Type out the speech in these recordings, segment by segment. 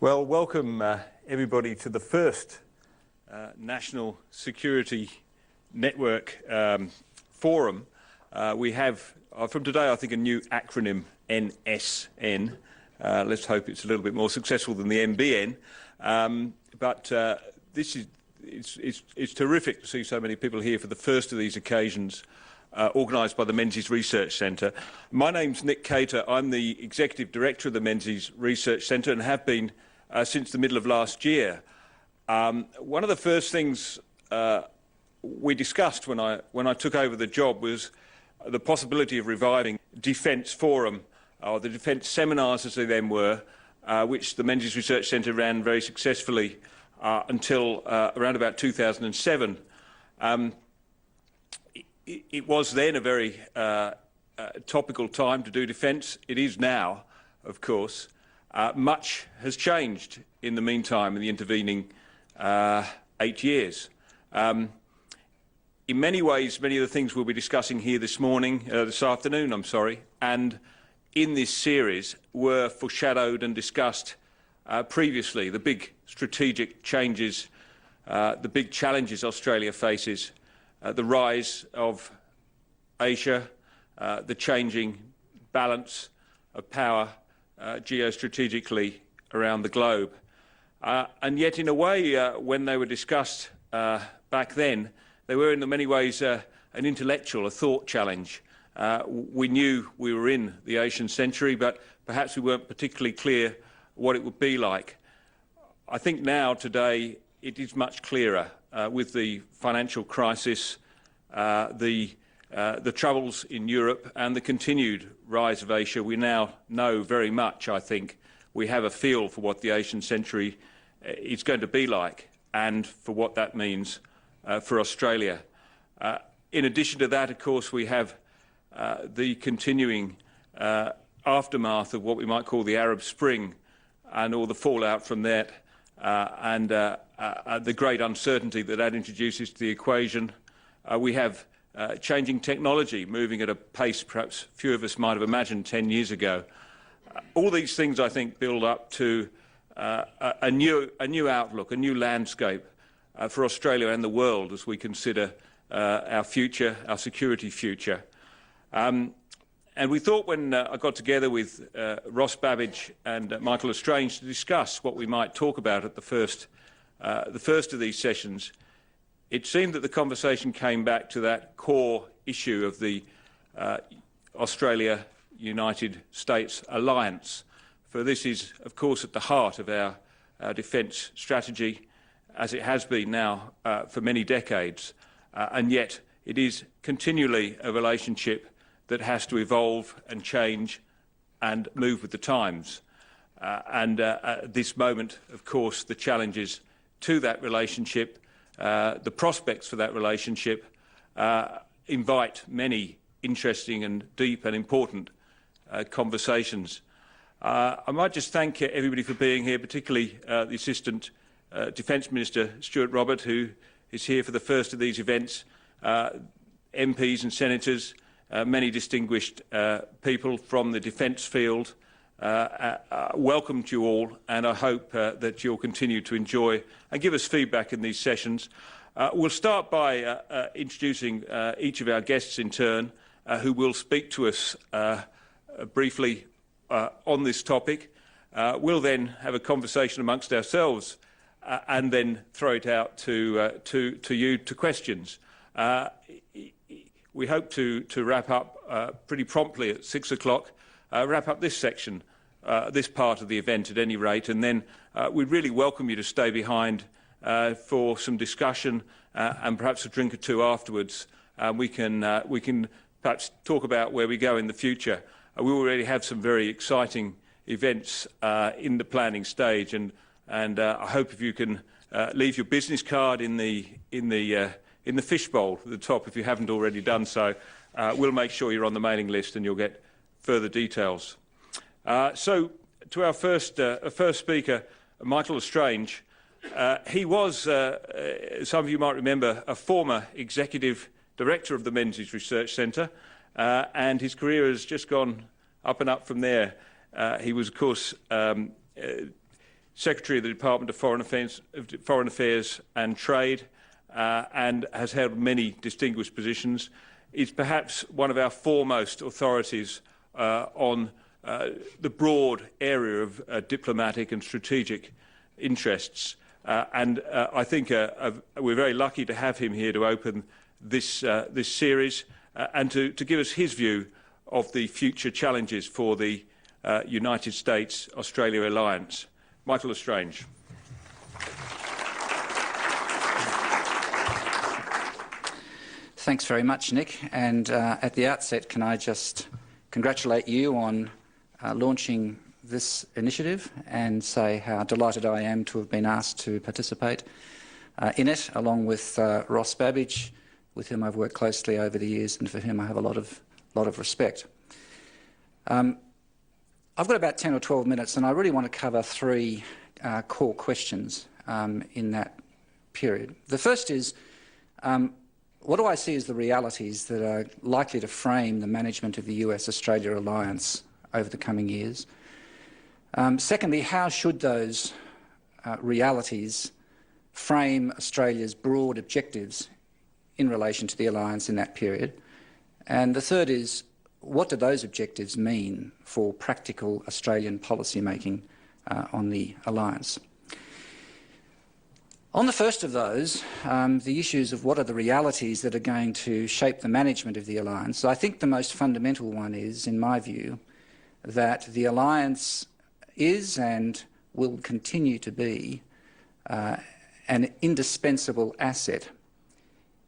Well, welcome everybody to the first National Security Network Forum. We have, from today, I think, a new acronym, NSN. Let's hope it's a little bit more successful than the NBN. It's terrific to see so many people here for the first of these occasions, organised by the Menzies Research Centre. My name's Nick Cater. I'm the Executive Director of the Menzies Research Centre and have been since the middle of last year. One of the first things we discussed when I took over the job was the possibility of reviving Defence Forum, or the Defence Seminars as they then were, which the Menzies Research Centre ran very successfully until around about 2007. It was then a very topical time to do defence. It is now, of course. Much has changed in the meantime, in the intervening 8 years. In many ways, many of the things we'll be discussing here this afternoon, and in this series were foreshadowed and discussed previously. The big strategic changes, the big challenges Australia faces, the rise of Asia, the changing balance of power geostrategically around the globe. And yet, in a way, when they were discussed back then, they were in many ways an intellectual, a thought challenge. We knew we were in the Asian century, but perhaps we weren't particularly clear what it would be like. I think now, today, it is much clearer with the financial crisis, the troubles in Europe and the continued rise of Asia. We now know very much, I think. We have a feel for what the Asian century is going to be like and for what that means for Australia. In addition to that, of course, we have the continuing aftermath of what we might call the Arab Spring and all the fallout from that and the great uncertainty that that introduces to the equation. We have changing technology, moving at a pace perhaps few of us might have imagined 10 years ago. All these things, I think, build up to a new outlook, a new landscape for Australia and the world as we consider our future, our security future. And we thought when I got together with Ross Babbage and Michael L'Estrange to discuss what we might talk about at the first of these sessions, it seemed that the conversation came back to that core issue of the Australia-United States alliance. For this is, of course, at the heart of our defence strategy, as it has been now for many decades, and yet it is continually a relationship that has to evolve and change and move with the times. At this moment, of course, the challenges to that relationship, the prospects for that relationship invite many interesting and deep and important conversations. I might just thank everybody for being here, particularly the Assistant Defence Minister, Stuart Robert, who is here for the first of these events, MPs and senators, many distinguished people from the defence field. Welcome to you all, and I hope that you'll continue to enjoy and give us feedback in these sessions. We'll start by introducing each of our guests in turn, who will speak to us briefly on this topic. We'll then have a conversation amongst ourselves and then throw it out to you, to questions. We hope to wrap up pretty promptly at 6 o'clock, wrap up this section, this part of the event at any rate, and then we'd really welcome you to stay behind for some discussion and perhaps a drink or two afterwards. We can perhaps talk about where we go in the future. We already have some very exciting events in the planning stage, and I hope if you can leave your business card in the fishbowl at the top if you haven't already done so. We'll make sure you're on the mailing list and you'll get further details. So to our first speaker, Michael L'Estrange. He was, some of you might remember, a former executive director of the Menzies Research Centre, and his career has just gone up and up from there. He was, of course, Secretary of the Department of Foreign Affairs and Trade, and has held many distinguished positions. Is perhaps one of our foremost authorities on the broad area of diplomatic and strategic interests. I think we're very lucky to have him here to open this series and to give us his view of the future challenges for the United States-Australia alliance. Michael L'Estrange. Thanks very much, Nick. And at the outset, can I just congratulate you on launching this initiative and say how delighted I am to have been asked to participate in it, along with Ross Babbage, with whom I've worked closely over the years and for whom I have a lot of respect. I've got about 10 or 12 minutes, and I really want to cover three core questions in that period. The first is, what do I see as the realities that are likely to frame the management of the US-Australia alliance over the coming years? Secondly, how should those realities frame Australia's broad objectives in relation to the alliance in that period? And the third is, what do those objectives mean for practical Australian policy making on the alliance? On the first of those, the issues of what are the realities that are going to shape the management of the alliance, I think the most fundamental one is, in my view, that the alliance is and will continue to be an indispensable asset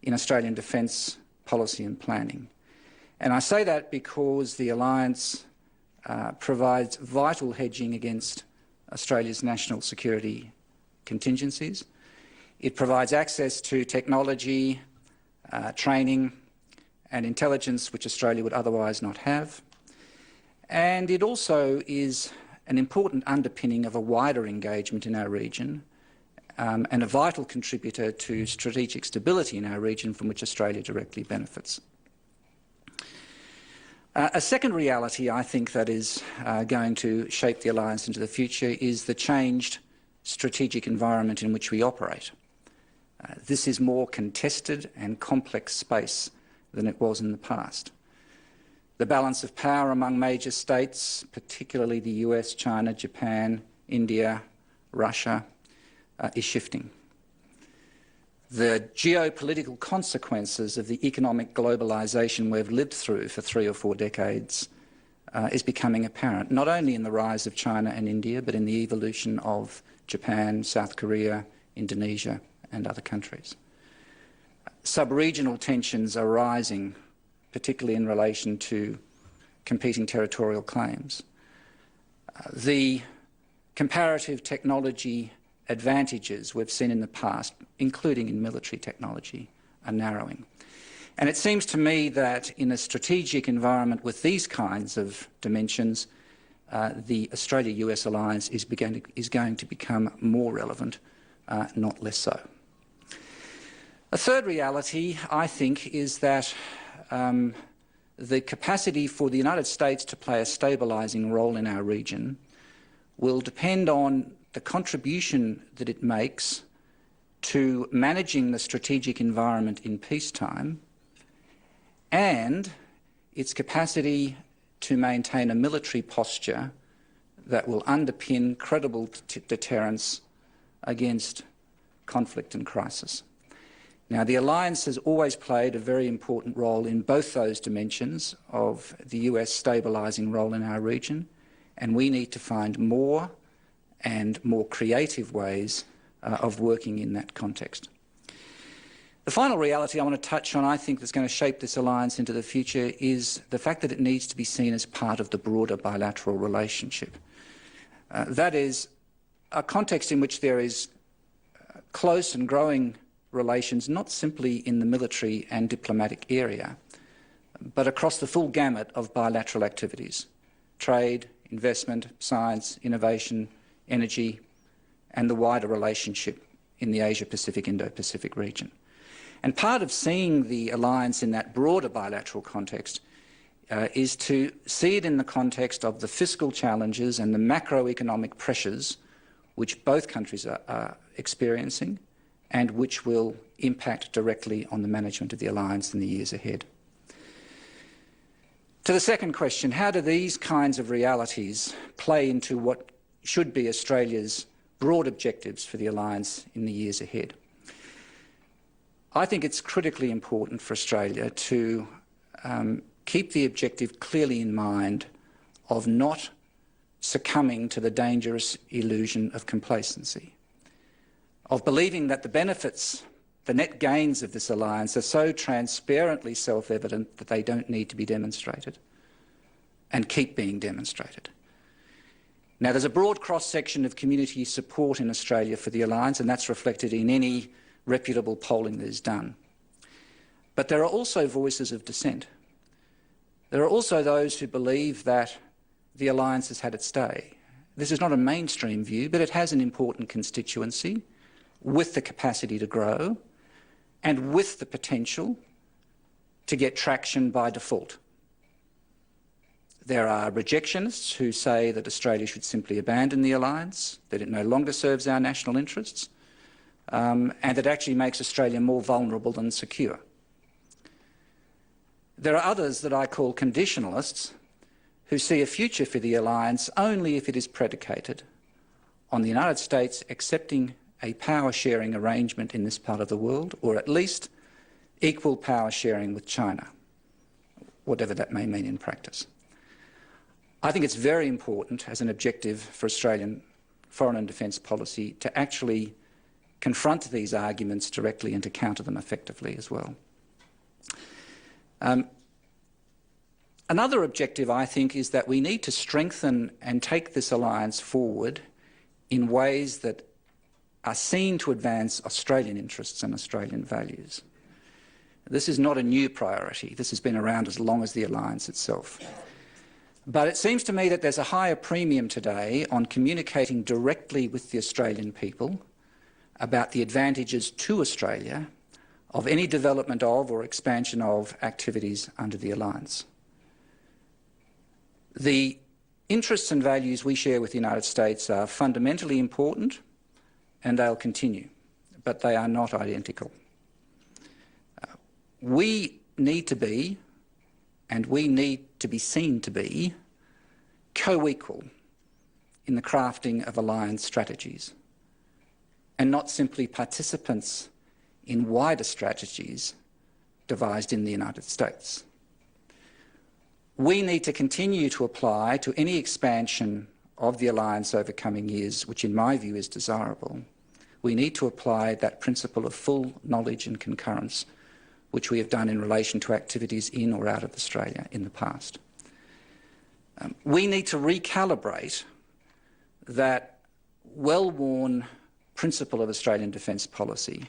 in Australian defence policy and planning. And I say that because the alliance provides vital hedging against Australia's national security contingencies. It provides access to technology, training and intelligence which Australia would otherwise not have. And it also is an important underpinning of a wider engagement in our region and a vital contributor to strategic stability in our region from which Australia directly benefits. A second reality, I think, that is going to shape the alliance into the future is the changed strategic environment in which we operate. This is more contested and complex space than it was in the past. The balance of power among major states, particularly the US, China, Japan, India, Russia, is shifting. The geopolitical consequences of the economic globalisation we've lived through for 3 or 4 decades is becoming apparent, not only in the rise of China and India, but in the evolution of Japan, South Korea, Indonesia and other countries. Sub-regional tensions are rising, particularly in relation to competing territorial claims. The comparative technology advantages we've seen in the past, including in military technology, are narrowing. And it seems to me that in a strategic environment with these kinds of dimensions, the Australia-US alliance is going to become more relevant, not less so. A third reality, I think, is that the capacity for the United States to play a stabilising role in our region will depend on the contribution that it makes to managing the strategic environment in peacetime and its capacity to maintain a military posture that will underpin credible deterrence against conflict and crisis. Now, the alliance has always played a very important role in both those dimensions of the US stabilising role in our region, and we need to find more and more creative ways of working in that context. The final reality I want to touch on, I think, that's going to shape this alliance into the future is the fact that it needs to be seen as part of the broader bilateral relationship. That is, a context in which there is close and growing relations not simply in the military and diplomatic area, but across the full gamut of bilateral activities: trade, investment, science, innovation, energy, and the wider relationship in the Asia-Pacific, Indo-Pacific region. And part of seeing the alliance in that broader bilateral context is to see it in the context of the fiscal challenges and the macroeconomic pressures which both countries are experiencing and which will impact directly on the management of the alliance in the years ahead. To the second question, how do these kinds of realities play into what should be Australia's broad objectives for the alliance in the years ahead? I think it's critically important for Australia to keep the objective clearly in mind of not succumbing to the dangerous illusion of complacency, of believing that the benefits, the net gains of this alliance are so transparently self-evident that they don't need to be demonstrated and keep being demonstrated. Now, there's a broad cross-section of community support in Australia for the alliance, and that's reflected in any reputable polling that is done. But there are also voices of dissent. There are also those who believe that the alliance has had its day. This is not a mainstream view, but it has an important constituency with the capacity to grow and with the potential to get traction by default. There are rejectionists who say that Australia should simply abandon the alliance, that it no longer serves our national interests, and that actually makes Australia more vulnerable than secure. There are others that I call conditionalists who see a future for the alliance only if it is predicated on the United States accepting a power-sharing arrangement in this part of the world, or at least equal power sharing with China, whatever that may mean in practice. I think it's very important as an objective for Australian foreign and defence policy to actually confront these arguments directly and to counter them effectively as well. Another objective, I think, is that we need to strengthen and take this alliance forward in ways that are seen to advance Australian interests and Australian values. This is not a new priority. This has been around as long as the alliance itself. But it seems to me that there's a higher premium today on communicating directly with the Australian people about the advantages to Australia of any development of or expansion of activities under the alliance. The interests and values we share with the United States are fundamentally important and they'll continue, but they are not identical. We need to be, and we need to be seen to be, co-equal in the crafting of alliance strategies and not simply participants in wider strategies devised in the United States. We need to continue to apply to any expansion of the alliance over coming years, which in my view is desirable. We need to apply that principle of full knowledge and concurrence, which we have done in relation to activities in or out of Australia in the past. We need to recalibrate that well-worn principle of Australian defence policy,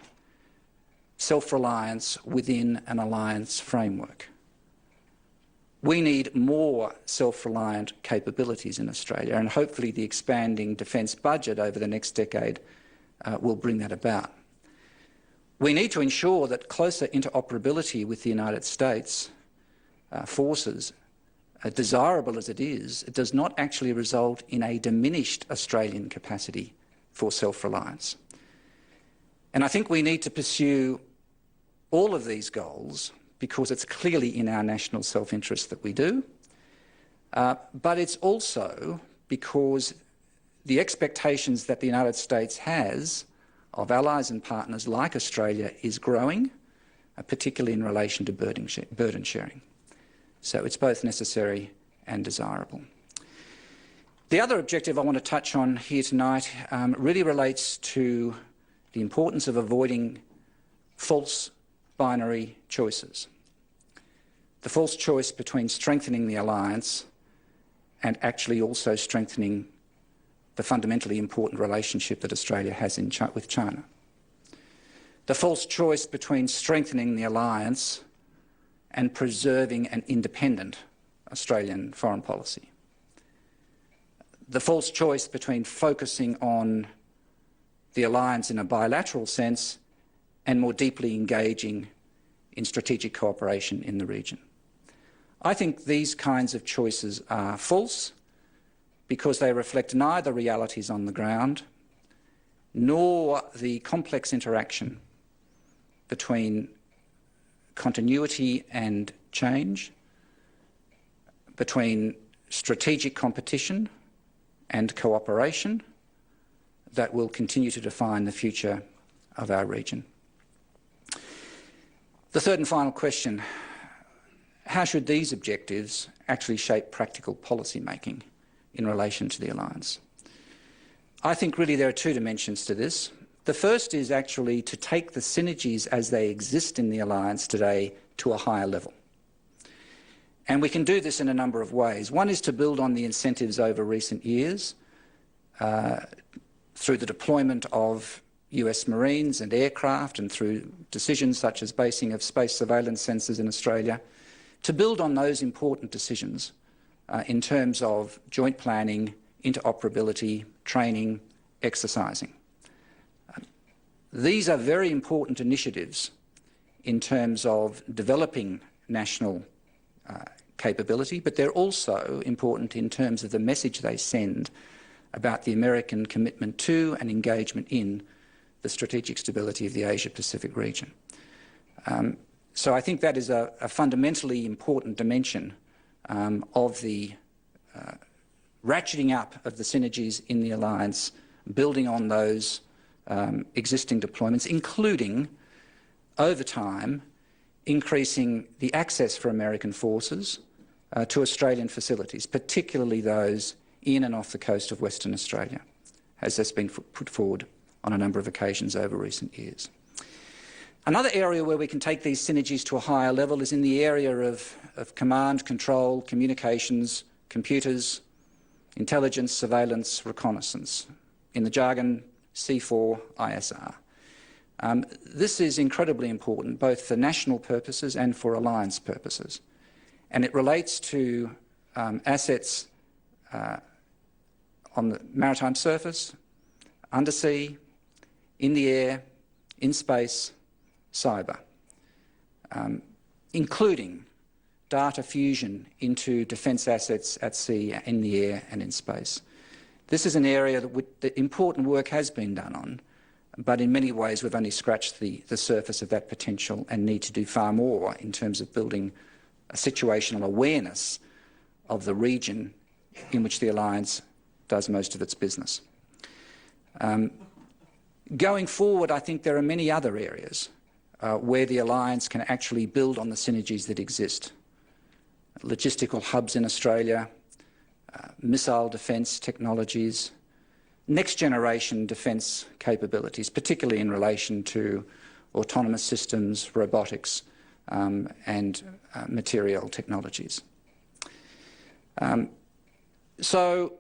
self-reliance within an alliance framework. We need more self-reliant capabilities in Australia, and hopefully the expanding defence budget over the next decade will bring that about. We need to ensure that closer interoperability with the United States forces, desirable as it is, it does not actually result in a diminished Australian capacity for self-reliance. And I think we need to pursue all of these goals because it's clearly in our national self-interest that we do, but it's also because the expectations that the United States has of allies and partners like Australia is growing, particularly in relation to burden sharing. So it's both necessary and desirable. The other objective I want to touch on here tonight really relates to the importance of avoiding false binary choices. The false choice between strengthening the alliance and actually also strengthening the fundamentally important relationship that Australia has with China. The false choice between strengthening the alliance and preserving an independent Australian foreign policy. The false choice between focusing on the alliance in a bilateral sense and more deeply engaging in strategic cooperation in the region. I think these kinds of choices are false because they reflect neither realities on the ground nor the complex interaction between continuity and change, between strategic competition and cooperation that will continue to define the future of our region. The third and final question: how should these objectives actually shape practical policy making in relation to the alliance? I think really there are two dimensions to this. The first is actually to take the synergies as they exist in the alliance today to a higher level. And we can do this in a number of ways. One is to build on the incentives over recent years through the deployment of US Marines and aircraft, and through decisions such as basing of space surveillance sensors in Australia, to build on those important decisions in terms of joint planning, interoperability, training, exercising. These are very important initiatives in terms of developing national capability, but they're also important in terms of the message they send about the American commitment to and engagement in the strategic stability of the Asia-Pacific region. So I think that is a fundamentally important dimension of the ratcheting up of the synergies in the alliance, building on those existing deployments, including, over time, increasing the access for American forces to Australian facilities, particularly those in and off the coast of Western Australia, as has been put forward on a number of occasions over recent years. Another area where we can take these synergies to a higher level is in the area of command, control, communications, computers, intelligence, surveillance, reconnaissance. In the jargon, C4 ISR. This is incredibly important, both for national purposes and for alliance purposes. And it relates to assets on the maritime surface, undersea, in the air, in space, cyber, including data fusion into defence assets at sea, in the air and in space. This is an area that important work has been done on, but in many ways we've only scratched the surface of that potential and need to do far more in terms of building a situational awareness of the region in which the alliance does most of its business. Going forward, I think there are many other areas where the alliance can actually build on the synergies that exist. Logistical hubs in Australia, missile defence technologies, next-generation defence capabilities, particularly in relation to autonomous systems, robotics, and material technologies. So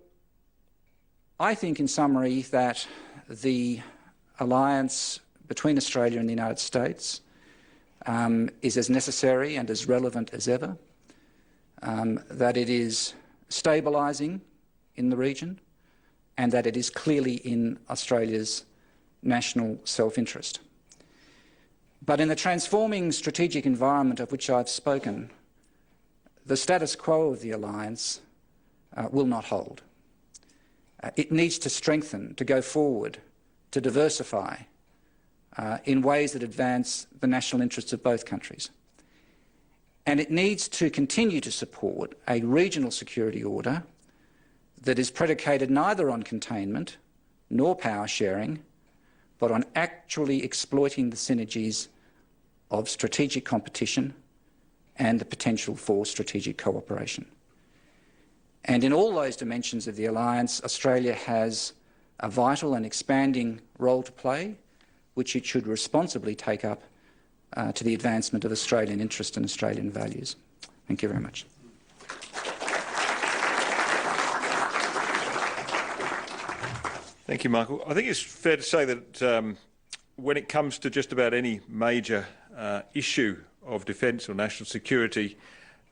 I think, in summary, that the alliance between Australia and the United States is as necessary and as relevant as ever, that it is stabilising in the region, and that it is clearly in Australia's national self-interest. But in the transforming strategic environment of which I've spoken, the status quo of the alliance will not hold. It needs to strengthen, to go forward, to diversify in ways that advance the national interests of both countries. And it needs to continue to support a regional security order that is predicated neither on containment nor power sharing, but on actually exploiting the synergies of strategic competition and the potential for strategic cooperation. And in all those dimensions of the alliance, Australia has a vital and expanding role to play, which it should responsibly take up to the advancement of Australian interest and Australian values. Thank you very much. Thank you, Michael. I think it's fair to say that when it comes to just about any major issue of defence or national security,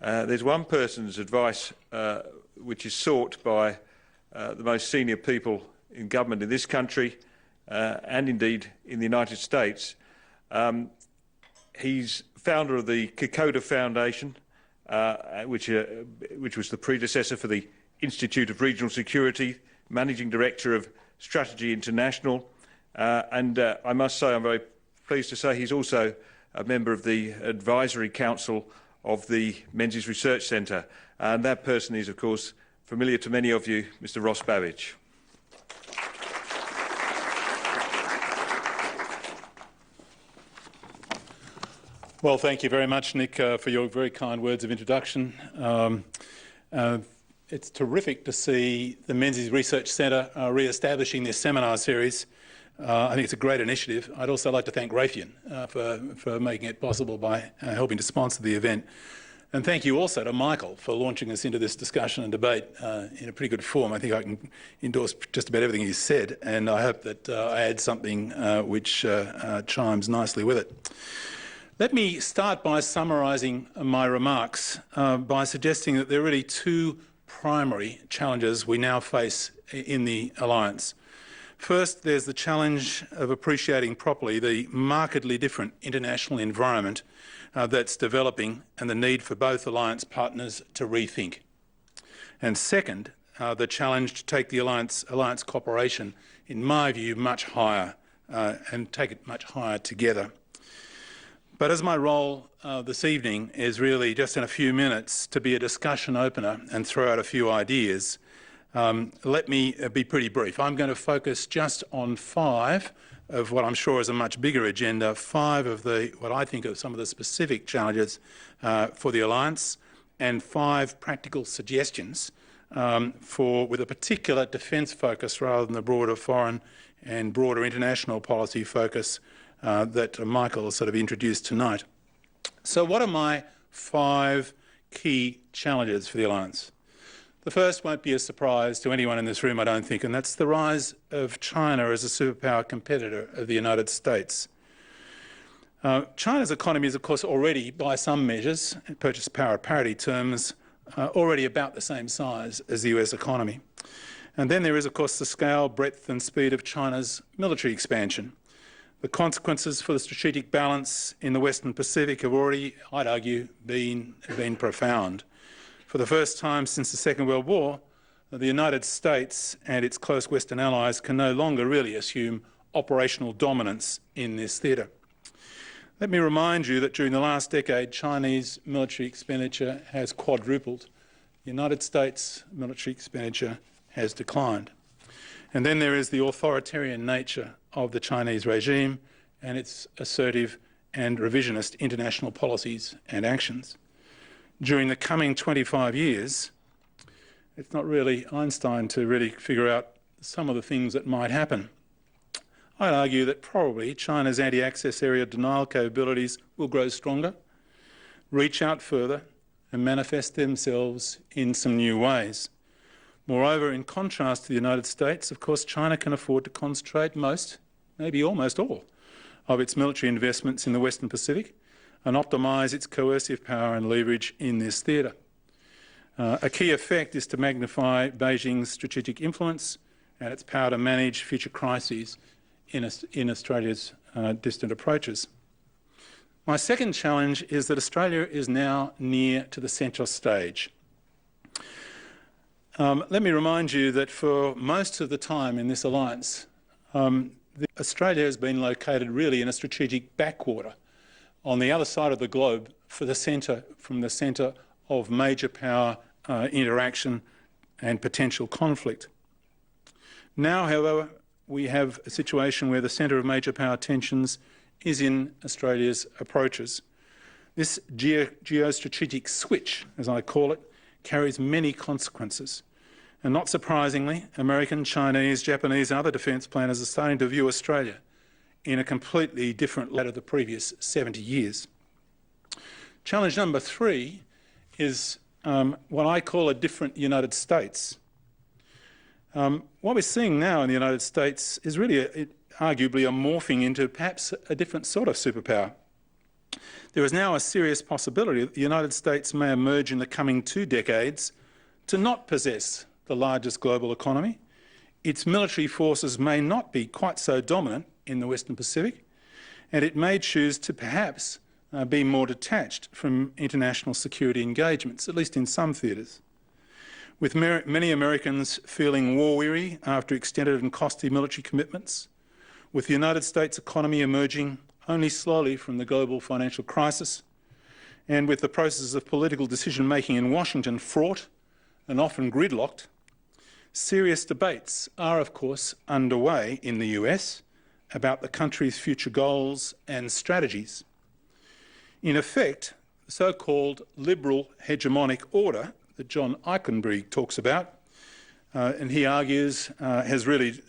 there's one person's advice which is sought by the most senior people in government in this country and indeed in the United States. He's founder of the Kokoda Foundation, which was the predecessor for the Institute of Regional Security, managing director of Strategy International, I must say I'm very pleased to say he's also a member of the Advisory Council of the Menzies Research Centre, and that person is, of course, familiar to many of you, Mr. Ross Babbage. Well, thank you very much, Nick, for your very kind words of introduction. It's terrific to see the Menzies Research Centre re-establishing this seminar series. I think it's a great initiative. I'd also like to thank Raytheon for making it possible by helping to sponsor the event. And thank you also to Michael for launching us into this discussion and debate in a pretty good form. I think I can endorse just about everything he's said, and I hope that I add something which chimes nicely with it. Let me start by summarising my remarks by suggesting that there are really two primary challenges we now face in the alliance. First, there's the challenge of appreciating properly the markedly different international environment that's developing and the need for both alliance partners to rethink. And second, the challenge to take the alliance cooperation, in my view, much higher and take it much higher together. But as my role this evening is really just in a few minutes to be a discussion opener and throw out a few ideas, let me be pretty brief. I'm going to focus just on 5 of what I'm sure is a much bigger agenda, 5 of what I think are some of the specific challenges for the alliance, and 5 practical suggestions with a particular defence focus rather than the broader foreign and broader international policy focus that Michael sort of introduced tonight. So what are my 5 key challenges for the alliance? The first won't be a surprise to anyone in this room, I don't think, and that's the rise of China as a superpower competitor of the United States. China's economy is, of course, already, by some measures, in purchase power parity terms, already about the same size as the US economy. And then there is, of course, the scale, breadth and speed of China's military expansion. The consequences for the strategic balance in the Western Pacific have already, I'd argue, been profound. For the first time since the Second World War, the United States and its close Western allies can no longer really assume operational dominance in this theatre. Let me remind you that during the last decade, Chinese military expenditure has quadrupled. The United States military expenditure has declined. And then there is the authoritarian nature of the Chinese regime and its assertive and revisionist international policies and actions. During the coming 25 years, it's not really Einstein to really figure out some of the things that might happen. I'd argue that probably China's anti-access area denial capabilities will grow stronger, reach out further, and manifest themselves in some new ways. Moreover, in contrast to the United States, of course, China can afford to concentrate most, maybe almost all, of its military investments in the Western Pacific and optimise its coercive power and leverage in this theatre. A key effect is to magnify Beijing's strategic influence and its power to manage future crises in Australia's distant approaches. My second challenge is that Australia is now near to the central stage. Let me remind you that for most of the time in this alliance, Australia has been located really in a strategic backwater on the other side of the globe from the centre of major power interaction and potential conflict. Now, however, we have a situation where the centre of major power tensions is in Australia's approaches. This geostrategic switch, as I call it, carries many consequences. And not surprisingly, American, Chinese, Japanese and other defence planners are starting to view Australia in a completely different light of the previous 70 years. Challenge number 3 is what I call a different United States. What we're seeing now in the United States is really arguably a morphing into perhaps a different sort of superpower. There is now a serious possibility that the United States may emerge in the coming 2 decades to not possess the largest global economy. Its military forces may not be quite so dominant in the Western Pacific, and it may choose to perhaps be more detached from international security engagements, at least in some theatres. With many Americans feeling war-weary after extended and costly military commitments, with the United States economy emerging only slowly from the global financial crisis, and with the processes of political decision-making in Washington fraught and often gridlocked, serious debates are, of course, underway in the US about the country's future goals and strategies. In effect, the so-called liberal hegemonic order that John Eichenberg talks about, and he argues has really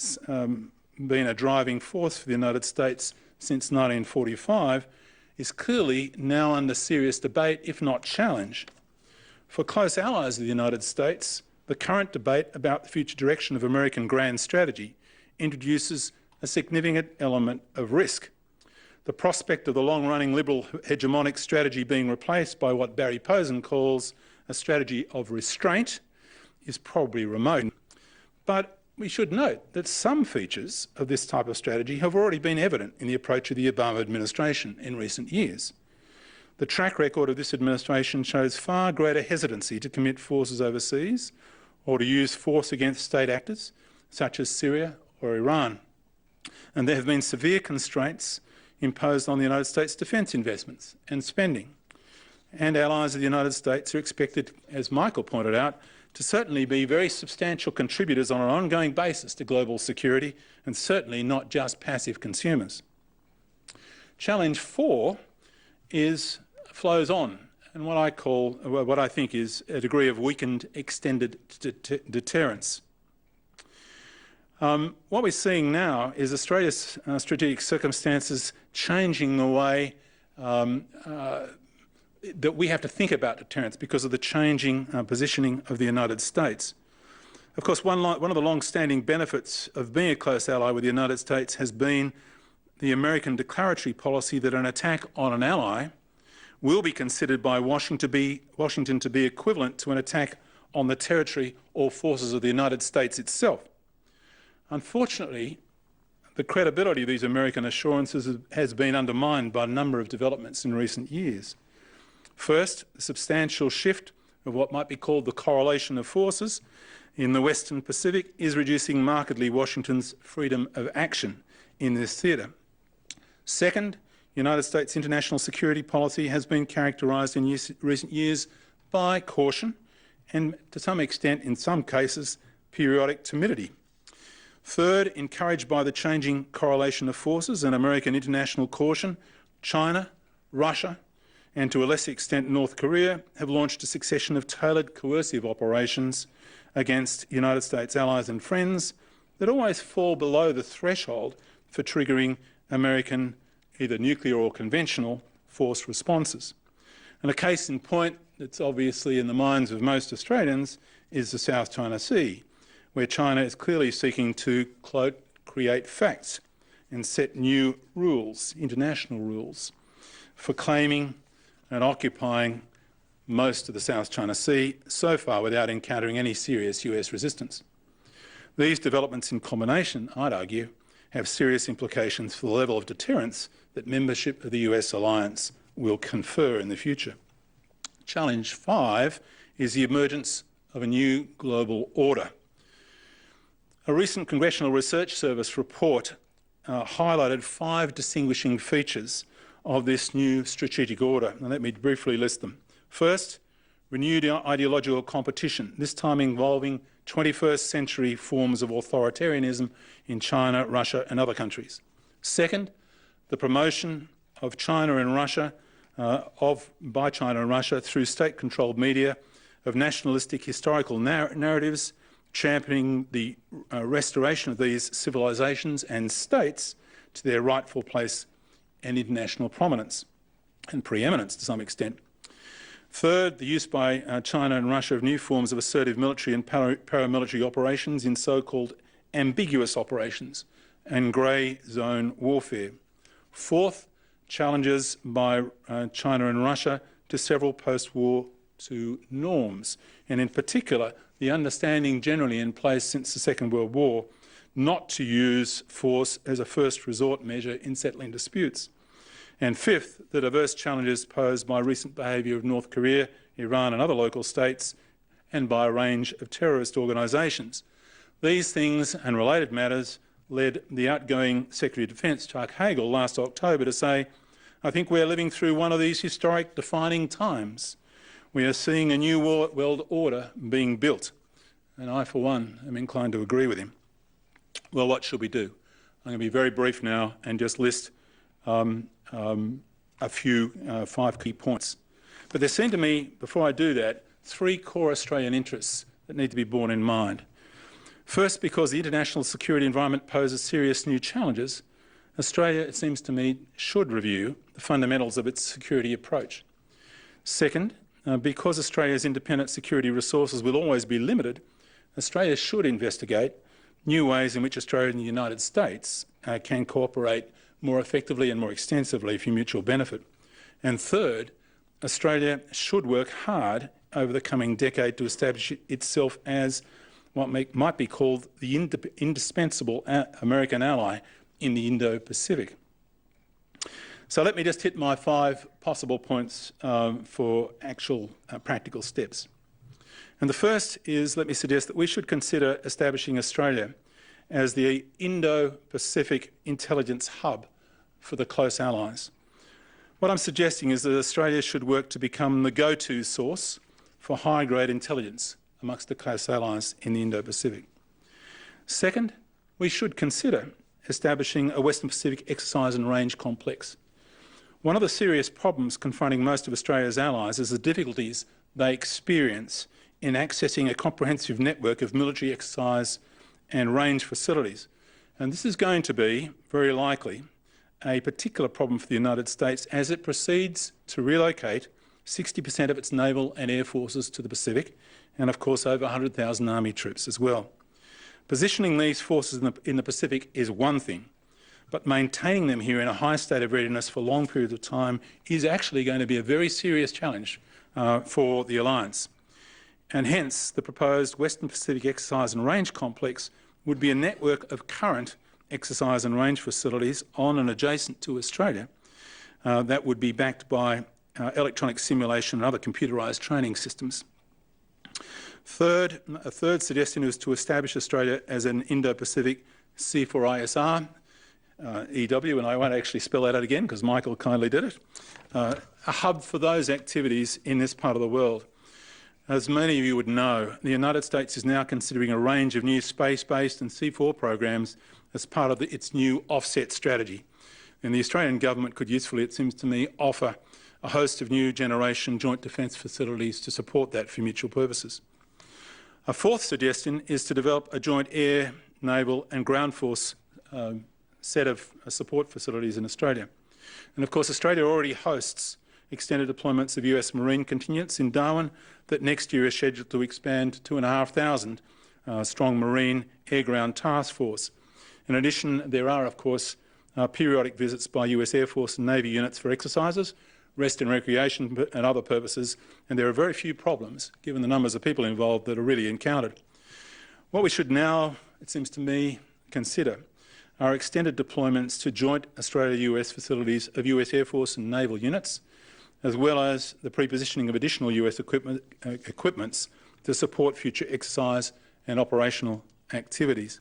been a driving force for the United States since 1945, is clearly now under serious debate, if not challenge. For close allies of the United States, the current debate about the future direction of American grand strategy introduces a significant element of risk. The prospect of the long-running liberal hegemonic strategy being replaced by what Barry Posen calls a strategy of restraint is probably remote. But we should note that some features of this type of strategy have already been evident in the approach of the Obama administration in recent years. The track record of this administration shows far greater hesitancy to commit forces overseas or to use force against state actors, such as Syria or Iran. And there have been severe constraints imposed on the United States defence investments and spending. And allies of the United States are expected, as Michael pointed out, to certainly be very substantial contributors on an ongoing basis to global security, and certainly not just passive consumers. Challenge 4 flows on, and what I think is a degree of weakened extended deterrence. What we're seeing now is Australia's strategic circumstances changing the way that we have to think about deterrence because of the changing positioning of the United States. Of course, one of the long-standing benefits of being a close ally with the United States has been the American declaratory policy that an attack on an ally will be considered by Washington to be equivalent to an attack on the territory or forces of the United States itself. Unfortunately, the credibility of these American assurances has been undermined by a number of developments in recent years. First, the substantial shift of what might be called the correlation of forces in the Western Pacific is reducing markedly Washington's freedom of action in this theatre. Second, United States international security policy has been characterised in recent years by caution and, to some extent, in some cases, periodic timidity. Third, encouraged by the changing correlation of forces and American international caution, China, Russia, and to a lesser extent North Korea have launched a succession of tailored coercive operations against United States allies and friends that always fall below the threshold for triggering American either nuclear or conventional force responses. And a case in point that's obviously in the minds of most Australians is the South China Sea, where China is clearly seeking to, quote, create facts and set new rules, international rules, for claiming and occupying most of the South China Sea, so far without encountering any serious US resistance. These developments in combination, I'd argue, have serious implications for the level of deterrence that membership of the US alliance will confer in the future. Challenge 5 is the emergence of a new global order. A recent Congressional Research Service report highlighted 5 distinguishing features of this new strategic order. And let me briefly list them. First, renewed ideological competition, this time involving 21st century forms of authoritarianism in China, Russia and other countries. Second, the promotion of China and Russia, by China and Russia through state-controlled media of nationalistic historical narratives, championing the restoration of these civilizations and states to their rightful place and international prominence and preeminence to some extent. Third, the use by China and Russia of new forms of assertive military and paramilitary operations in so-called ambiguous operations and grey zone warfare. Fourth, challenges by China and Russia to several post-War II norms, and in particular, the understanding generally in place since the Second World War not to use force as a first resort measure in settling disputes. And fifth, the diverse challenges posed by recent behaviour of North Korea, Iran and other local states, and by a range of terrorist organisations. These things and related matters led the outgoing Secretary of Defence, Chuck Hagel, last October to say, "I think we're living through one of these historic defining times. We are seeing a new world order being built." And I, for one, am inclined to agree with him. Well, what should we do? I'm going to be very brief now and just list a few 5 key points. But there seem to me, before I do that, 3 core Australian interests that need to be borne in mind. First, because the international security environment poses serious new challenges, Australia, it seems to me, should review the fundamentals of its security approach. Second, because Australia's independent security resources will always be limited, Australia should investigate new ways in which Australia and the United States can cooperate more effectively and more extensively for mutual benefit. And third, Australia should work hard over the coming decade to establish itself as what might be called the indispensable American ally in the Indo-Pacific. So let me just hit my 5 possible points for actual practical steps. And the first is, let me suggest that we should consider establishing Australia as the Indo-Pacific intelligence hub for the close allies. What I'm suggesting is that Australia should work to become the go-to source for high-grade intelligence amongst the close allies in the Indo-Pacific. Second, we should consider establishing a Western Pacific exercise and range complex. One of the serious problems confronting most of Australia's allies is the difficulties they experience in accessing a comprehensive network of military exercise and range facilities. And this is going to be, very likely, a particular problem for the United States as it proceeds to relocate 60% of its naval and air forces to the Pacific, and of course over 100,000 Army troops as well. Positioning these forces in the Pacific is one thing, but maintaining them here in a high state of readiness for long periods of time is actually going to be a very serious challenge for the alliance. And hence, the proposed Western Pacific Exercise and Range Complex would be a network of current exercise and range facilities on and adjacent to Australia that would be backed by electronic simulation and other computerised training systems. A third suggestion is to establish Australia as an Indo-Pacific C4ISR, EW, and I won't actually spell that out again because Michael kindly did it, a hub for those activities in this part of the world. As many of you would know, the United States is now considering a range of new space-based and C4 programs as part of its new offset strategy. And the Australian government could usefully, it seems to me, offer a host of new generation joint defence facilities to support that for mutual purposes. A fourth suggestion is to develop a joint air, naval and ground force set of support facilities in Australia. And of course, Australia already hosts extended deployments of US Marine contingents in Darwin that next year is scheduled to expand to 2,500 strong Marine air-ground task force. In addition, there are, of course, periodic visits by US Air Force and Navy units for exercises, rest and recreation and other purposes, and there are very few problems, given the numbers of people involved, that are really encountered. What we should now, it seems to me, consider are extended deployments to joint Australia-US facilities of US Air Force and naval units, as well as the pre-positioning of additional US equipments to support future exercise and operational activities.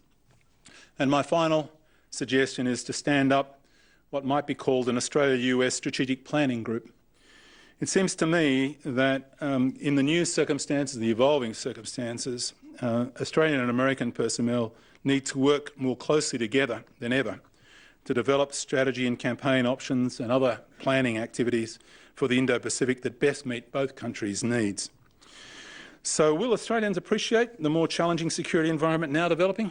And my final suggestion is to stand up what might be called an Australia-US Strategic Planning Group. It seems to me that in the new circumstances, the evolving circumstances, Australian and American personnel need to work more closely together than ever to develop strategy and campaign options and other planning activities for the Indo-Pacific that best meet both countries' needs. So will Australians appreciate the more challenging security environment now developing?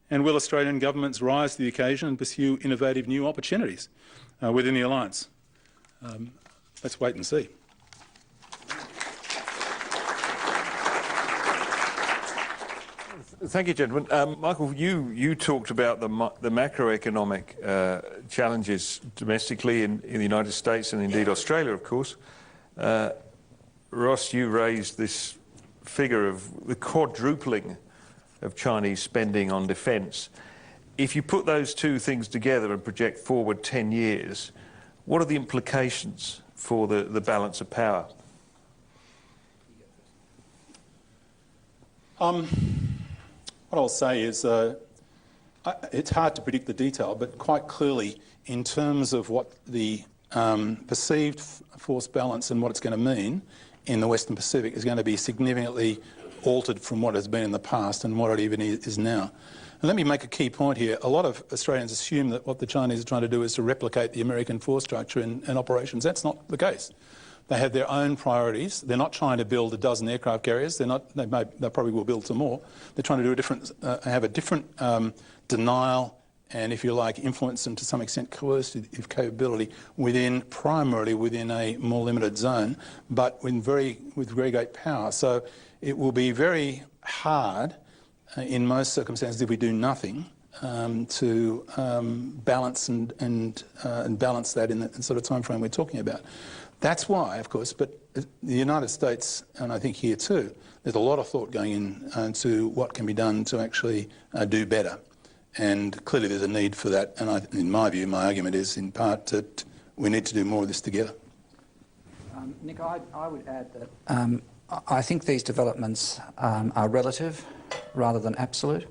And will Australian governments rise to the occasion and pursue innovative new opportunities within the alliance? Let's wait and see. Thank you, gentlemen. Michael, you talked about the macroeconomic challenges domestically in the United States and indeed Australia, of course. Ross, you raised this figure of the quadrupling of Chinese spending on defence. If you put those two things together and project forward 10 years, what are the implications for the balance of power? What I'll say is it's hard to predict the detail, but quite clearly, in terms of what the perceived force balance and what it's going to mean in the Western Pacific is going to be significantly altered from what has been in the past and what it even is now. And let me make a key point here. A lot of Australians assume that what the Chinese are trying to do is to replicate the American force structure and operations. That's not the case. They have their own priorities. They're not trying to build a dozen aircraft carriers. They probably will build some more. They're trying to do have a different denial and, if you like, influence and to some extent coercive capability primarily within a more limited zone, but with very great power. So it will be very hard in most circumstances if we do nothing to balance and balance that in the sort of time frame we're talking about. That's why, of course, but the United States, and I think here too, there's a lot of thought going into what can be done to actually do better. And clearly there's a need for that. And in my view, my argument is in part that we need to do more of this together. Nick, I would add that I think these developments are relative rather than absolute.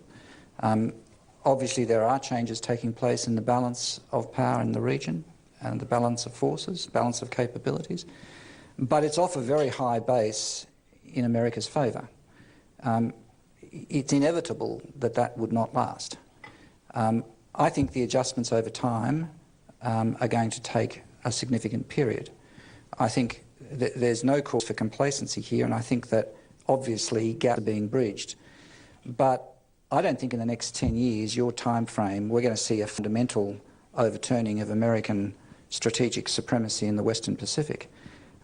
Obviously there are changes taking place in the balance of power in the region and the balance of forces, balance of capabilities, but it's off a very high base in America's favour. It's inevitable that that would not last. I think the adjustments over time are going to take a significant period. I think there's no cause for complacency here, and I think that obviously gaps are being bridged. But I don't think in the next 10 years, your time frame, we're going to see a fundamental overturning of American strategic supremacy in the Western Pacific.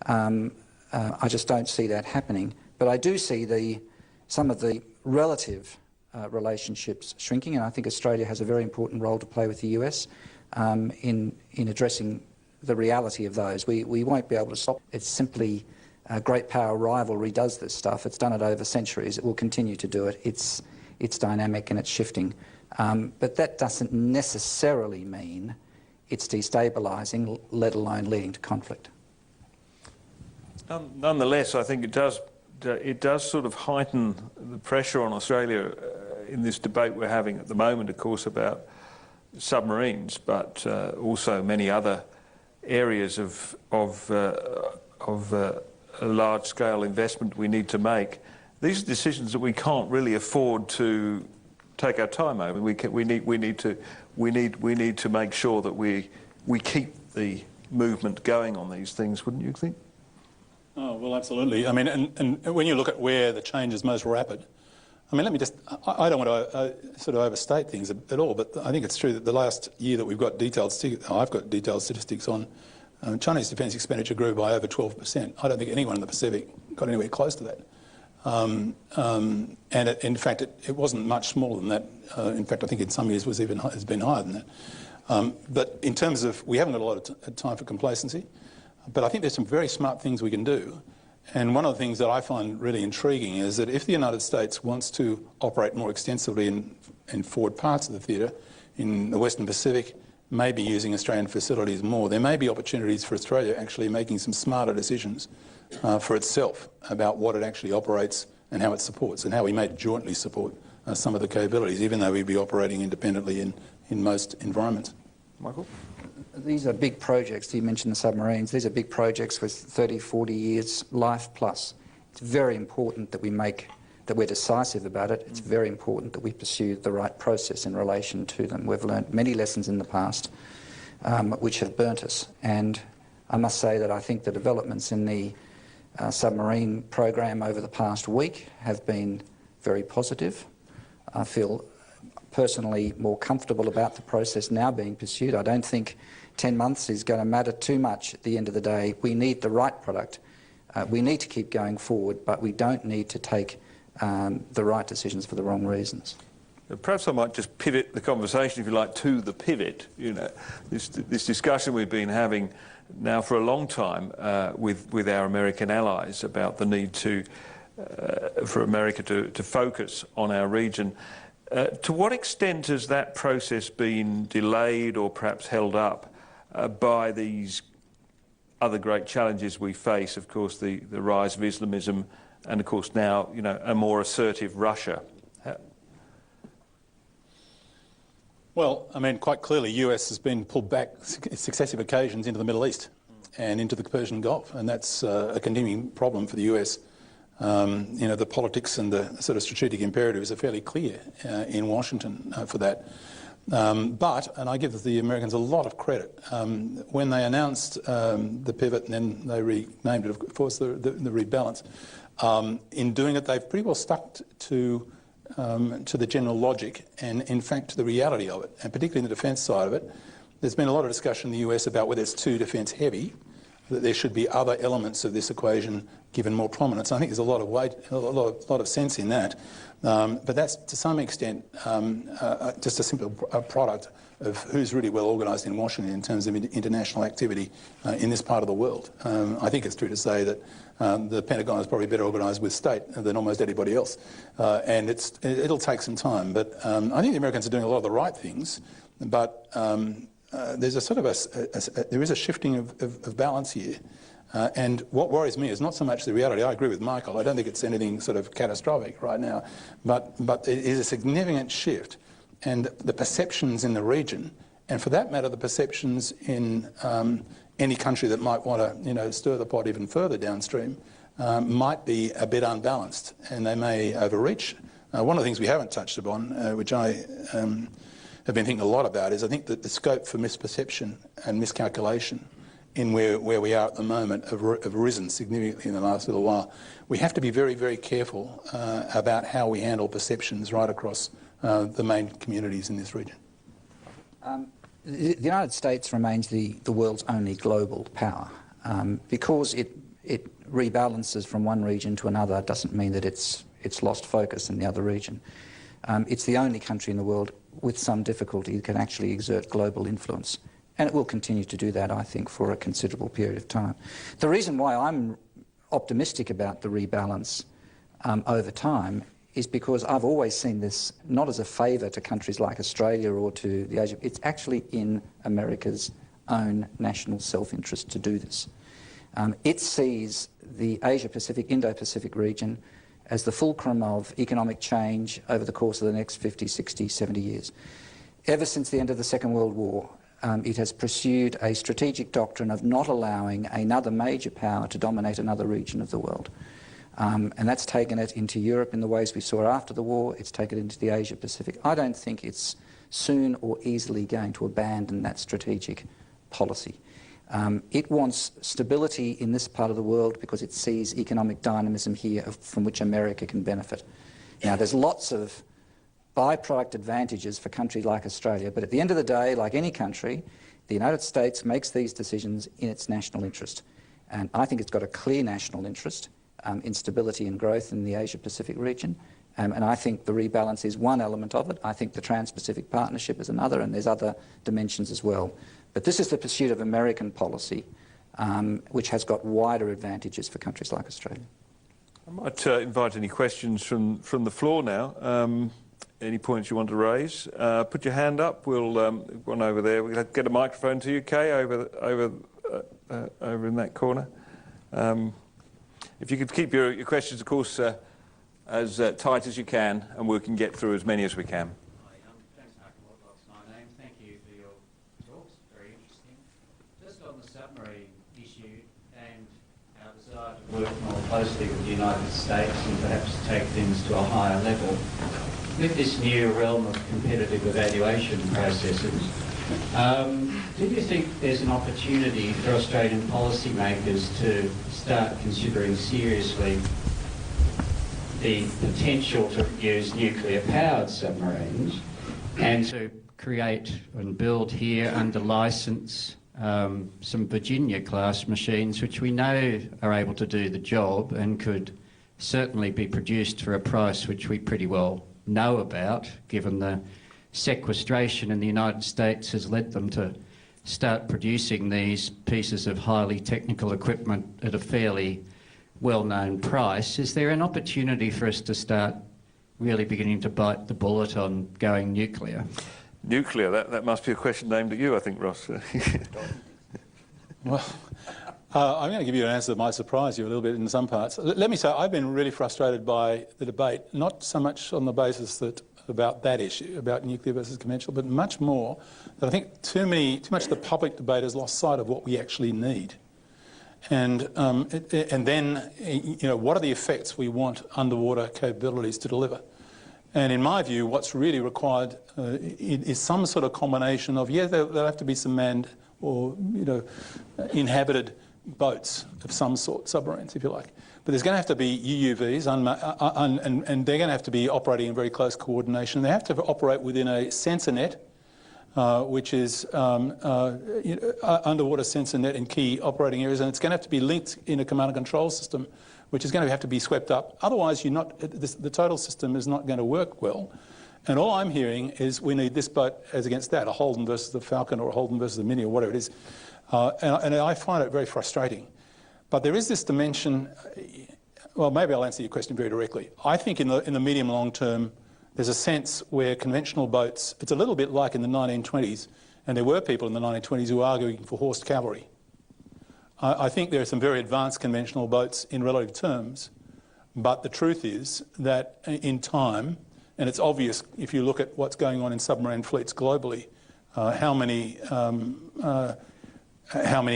I just don't see that happening. But I do see some of the relative relationships shrinking, and I think Australia has a very important role to play with the US in addressing the reality of those. We won't be able to stop. It's simply great power rivalry does this stuff. It's done it over centuries. It will continue to do it. It's dynamic and it's shifting. But that doesn't necessarily mean it's destabilising, let alone leading to conflict. Nonetheless, I think it does sort of heighten the pressure on Australia in this debate we're having at the moment, of course, about submarines, but also many other areas of a large-scale investment we need to make. These are decisions that we can't really afford to take our time over. We need to make sure that we keep the movement going on these things, wouldn't you think? Oh, well, absolutely. I mean, and when you look at where the change is most rapid, I mean, let me just, I don't want to sort of overstate things at all, but I think it's true that the last year that we've got I've got detailed statistics on, Chinese defence expenditure grew by over 12%. I don't think anyone in the Pacific got anywhere close to that. And in fact, it wasn't much smaller than that. In fact, I think in some years has been higher than that. But in terms of, we haven't got a lot of time for complacency, but I think there's some very smart things we can do. And one of the things that I find really intriguing is that if the United States wants to operate more extensively in forward parts of the theatre, in the Western Pacific, maybe using Australian facilities more, there may be opportunities for Australia actually making some smarter decisions for itself about what it actually operates and how it supports, and how we may jointly support some of the capabilities, even though we'd be operating independently in most environments. Michael? These are big projects. You mentioned the submarines. These are big projects with 30, 40 years life plus. It's very important that we're decisive about it. It's very important that we pursue the right process in relation to them. We've learned many lessons in the past which have burnt us. And I must say that I think the developments in the submarine program over the past week have been very positive. I feel personally more comfortable about the process now being pursued. I don't think 10 months is going to matter too much at the end of the day. We need the right product. We need to keep going forward, but we don't need to take the right decisions for the wrong reasons. Perhaps I might just pivot the conversation, if you like, to the pivot. You know, this discussion we've been having now for a long time with our American allies about the need for America to focus on our region. To what extent has that process been delayed or perhaps held up by these other great challenges we face? Of course, the rise of Islamism, and of course now, you know, a more assertive Russia. Well, I mean, quite clearly, US has been pulled back successive occasions into the Middle East and into the Persian Gulf, and that's a continuing problem for the US. You know, the politics and the sort of strategic imperatives are fairly clear in Washington for that. But, and I give the Americans a lot of credit, when they announced the pivot and then they renamed it, of course, the rebalance, in doing it, they've pretty well stuck to the general logic and, in fact, to the reality of it, and particularly in the defence side of it. There's been a lot of discussion in the US about whether it's too defence heavy, that there should be other elements of this equation given more prominence. I think there's a lot of weight, a lot of sense in that. But that's to some extent just a simple product of who's really well organised in Washington in terms of international activity in this part of the world. I think it's true to say that the Pentagon is probably better organised with state than almost anybody else, and it'll take some time. But I think the Americans are doing a lot of the right things, but there's a sort of there is a shifting of balance here. And what worries me is not so much the reality. I agree with Michael. I don't think it's anything sort of catastrophic right now, but it is a significant shift, and the perceptions in the region, and for that matter, the perceptions in any country that might want to, you know, stir the pot even further downstream, might be a bit unbalanced, and they may overreach. One of the things we haven't touched upon, which I have been thinking a lot about, is I think that the scope for misperception and miscalculation in where we are at the moment have risen significantly in the last little while. We have to be very, very careful about how we handle perceptions right across the main communities in this region. The United States remains the world's only global power. Because it rebalances from one region to another doesn't mean that it's lost focus in the other region. It's the only country in the world with some difficulty that can actually exert global influence. And it will continue to do that, I think, for a considerable period of time. The reason why I'm optimistic about the rebalance over time is because I've always seen this not as a favour to countries like Australia or to the Asia. It's actually in America's own national self-interest to do this. It sees the Asia-Pacific, Indo-Pacific region as the fulcrum of economic change over the course of the next 50, 60, 70 years. Ever since the end of the Second World War, it has pursued a strategic doctrine of not allowing another major power to dominate another region of the world. And that's taken it into Europe in the ways we saw after the war. It's taken it into the Asia-Pacific. I don't think it's soon or easily going to abandon that strategic policy. It wants stability in this part of the world because it sees economic dynamism here from which America can benefit. Now, there's lots of byproduct advantages for countries like Australia, but at the end of the day, like any country, the United States makes these decisions in its national interest. And I think it's got a clear national interest in stability and growth in the Asia-Pacific region. And I think the rebalance is one element of it. I think the Trans-Pacific Partnership is another, and there's other dimensions as well. But this is the pursuit of American policy, which has got wider advantages for countries like Australia. I might invite any questions from the floor now. Any points you want to raise? Put your hand up. We'll one over there. We'll get a microphone to you, Kay, over in that corner. If you could keep your questions, of course, as tight as you can, and we can get through as many as we can. Hi, thanks, Michael. What's my name? Thank you for your talks. Very interesting. Just on the submarine issue and our desire to work more closely with the United States and perhaps take things to a higher level. With this new realm of competitive evaluation processes, do you think there's an opportunity for Australian policymakers to start considering seriously the potential to use nuclear-powered submarines and to create and build here under licence some Virginia-class machines which we know are able to do the job and could certainly be produced for a price which we pretty well know about, given the sequestration in the United States has led them to start producing these pieces of highly technical equipment at a fairly well-known price. Is there an opportunity for us to start really beginning to bite the bullet on going nuclear? Nuclear, that must be a question aimed at you, I think, Ross. Well, I'm going to give you an answer that might surprise you a little bit in some parts. Let me say, I've been really frustrated by the debate, not so much on the basis that about that issue, about nuclear versus conventional, but much more that I think too much of the public debate has lost sight of what we actually need. And then, what are the effects we want underwater capabilities to deliver? And in my view, what's really required is some sort of combination of, there'll have to be some manned or, inhabited boats of some sort, submarines, if you like. But there's going to have to be UUVs, and they're going to have to be operating in very close coordination. They have to operate within a sensor net, which is underwater sensor net in key operating areas, and it's going to have to be linked in a command and control system, which is going to have to be swept up. Otherwise, the total system is not going to work well. And all I'm hearing is we need this boat as against that, a Holden versus the Falcon or a Holden versus the Mini or whatever it is. And I find it very frustrating. But there is this dimension, well, maybe I'll answer your question very directly. I think in the medium and long term, there's a sense where conventional boats, it's a little bit like in the 1920s, and there were people in the 1920s who were arguing for horsed cavalry. I think there are some very advanced conventional boats in relative terms, but the truth is that in time, and it's obvious if you look at what's going on in submarine fleets globally, how many